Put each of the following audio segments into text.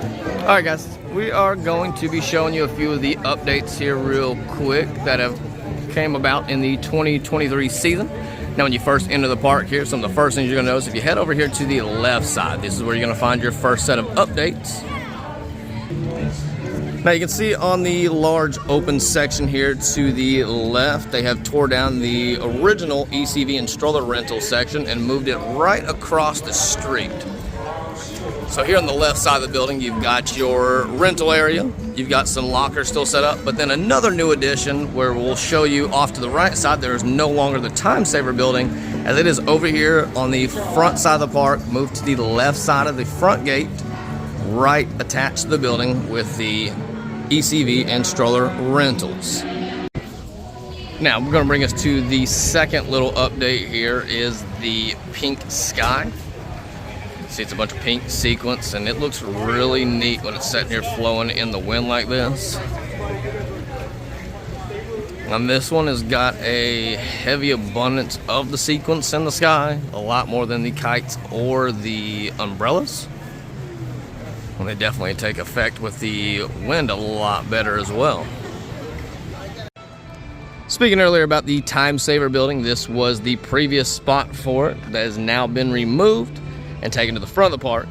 Alright guys, we are going to be showing you a few of the updates here real quick that have came about in the 2023 season. Now when you first enter the park here, some of the first things you're going to notice, if you head over here to the left side, this is where you're going to find your first set of updates. Now you can see on the large open section here to the left, they have tore down the original ECV and stroller rental section and moved it right across the street. So here on the left side of the building, you've got your rental area. You've got some lockers still set up, but then another new addition where we'll show you off to the right side, there is no longer the Time Saver building, as it is over here on the front side of the park, moved to the left side of the front gate, right attached to the building with the ECV and stroller rentals. Now, we're gonna bring us to the second little update here is the pink sky. See, it's a bunch of pink sequence, and it looks really neat when it's sitting here flowing in the wind like this. And this one has got a heavy abundance of the sequence in the sky, a lot more than the kites or the umbrellas. And they definitely take effect with the wind a lot better as well. Speaking earlier about the Time Saver building, this was the previous spot for it that has now been removed and taken to the front of the park.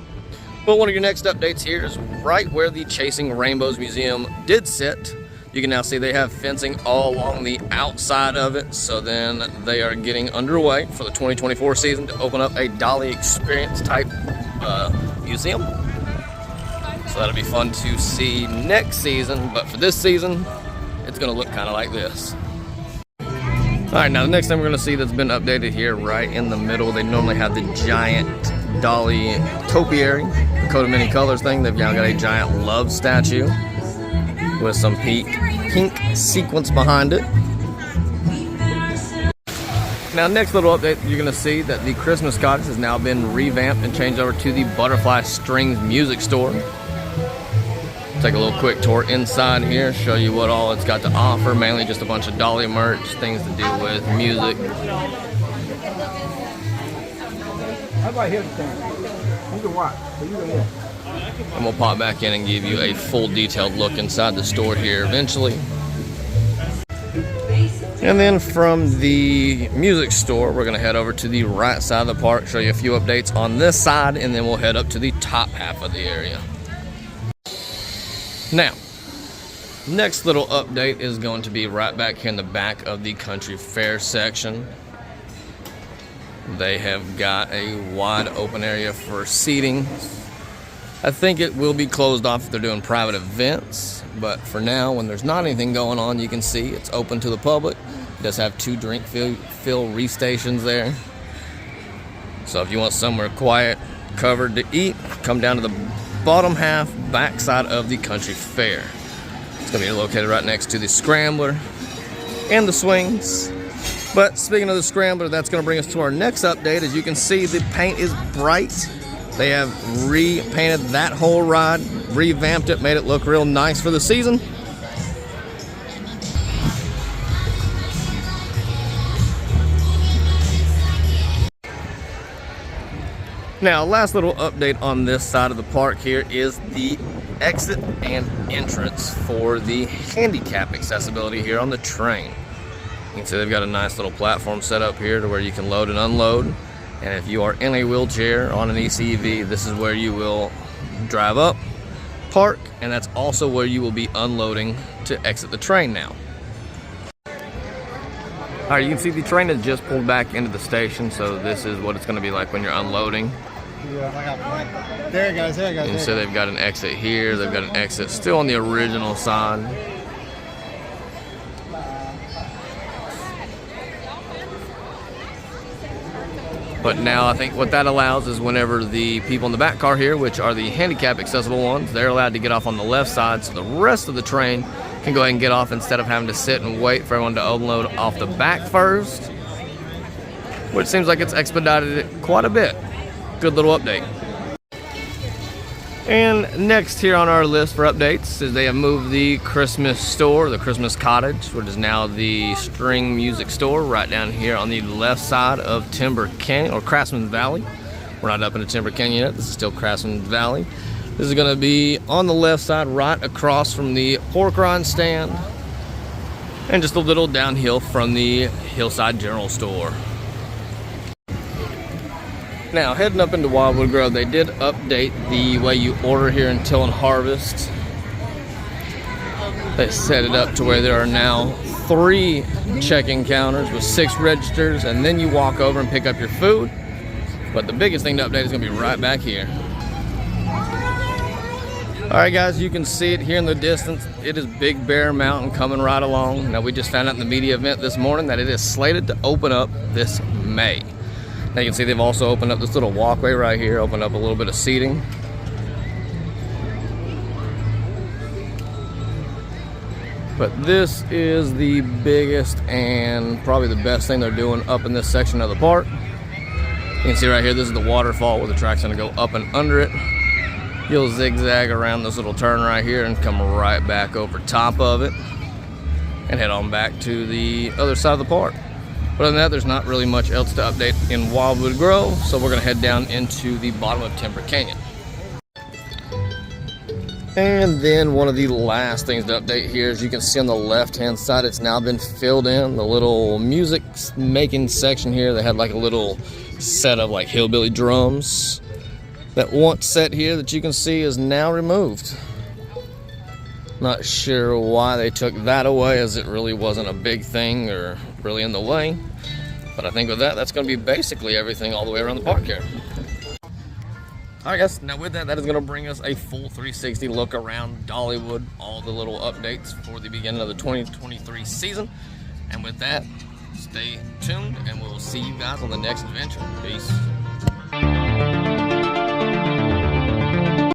But one of your next updates here is right where the Chasing Rainbows Museum did sit. You can now see they have fencing all along the outside of it, so then they are getting underway for the 2024 season to open up a Dolly experience type museum. So that'll be fun to see next season, but for this season, it's gonna look kind of like this. All right, now the next thing we're gonna see that's been updated here right in the middle, they normally have the giant Dolly topiary, the coat of many colors thing. They've now got a giant love statue with some pink sequence behind it. Now, next little update, you're going to see that the Christmas cottage has now been revamped and changed over to the Butterfly Strings Music Store. Take a little quick tour inside here, show you what all it's got to offer, mainly just a bunch of Dolly merch, things to do with music. How about here? You can watch. So you can hear. And we'll pop back in and give you a full detailed look inside the store here eventually. And then from the music store, we're going to head over to the right side of the park, show you a few updates on this side, and then we'll head up to the top half of the area. Now, next little update is going to be right back here in the back of the country fair section. They have got a wide open area for seating. I think it will be closed off if they're doing private events, but for now, when there's not anything going on, you can see it's open to the public. It does have 2 drink fill re-stations there. So if you want somewhere quiet, covered to eat, come down to the bottom half, back side of the country fair. It's gonna be located right next to the Scrambler and the swings. But speaking of the Scrambler, that's going to bring us to our next update. As you can see, the paint is bright. They have repainted that whole ride, revamped it, made it look real nice for the season. Now, last little update on this side of the park here is the exit and entrance for the handicap accessibility here on the train. You can see they've got a nice little platform set up here to where you can load and unload. And if you are in a wheelchair on an ECV, this is where you will drive up, park, and that's also where you will be unloading to exit the train now. All right, you can see the train has just pulled back into the station, so this is what it's going to be like when you're unloading. Yeah, there it goes, there it goes. And so they've got an exit here, they've got an exit still on the original side. But now I think what that allows is whenever the people in the back car here, which are the handicap accessible ones, they're allowed to get off on the left side, so the rest of the train can go ahead and get off instead of having to sit and wait for everyone to unload off the back first, which seems like it's expedited it quite a bit. Good little update. And next here on our list for updates is they have moved the Christmas store, the Christmas cottage, which is now the string music store, right down here on the left side of Timber Canyon, or Craftsman Valley. We're not up into Timber Canyon yet, this is still Craftsman Valley. This is going to be on the left side, right across from the pork rind stand, and just a little downhill from the Hillside General Store. Now, heading up into Wildwood Grove, they did update the way you order here in Till and Harvest. They set it up to where there are now 3 check-in counters with 6 registers, and then you walk over and pick up your food. But the biggest thing to update is going to be right back here. Alright guys, you can see it here in the distance. It is Big Bear Mountain coming right along. Now, we just found out in the media event this morning that it is slated to open up this May. Now you can see they've also opened up this little walkway right here, opened up a little bit of seating. But this is the biggest and probably the best thing they're doing up in this section of the park. You can see right here, this is the waterfall where the track's gonna go up and under it. You'll zigzag around this little turn right here and come right back over top of it and head on back to the other side of the park. Other than that, there's not really much else to update in Wildwood Grove, so we're gonna head down into the bottom of Timber Canyon. And then one of the last things to update here, as you can see on the left-hand side, it's now been filled in. The little music making section here, they had like a little set of like hillbilly drums that once set here that you can see is now removed. Not sure why they took that away, as it really wasn't a big thing or really in the way. But I think with that, that's going to be basically everything all the way around the park here. Alright guys, now with that, that is going to bring us a full 360 look around Dollywood, all the little updates for the beginning of the 2023 season. And with that, stay tuned and we'll see you guys on the next adventure. Peace.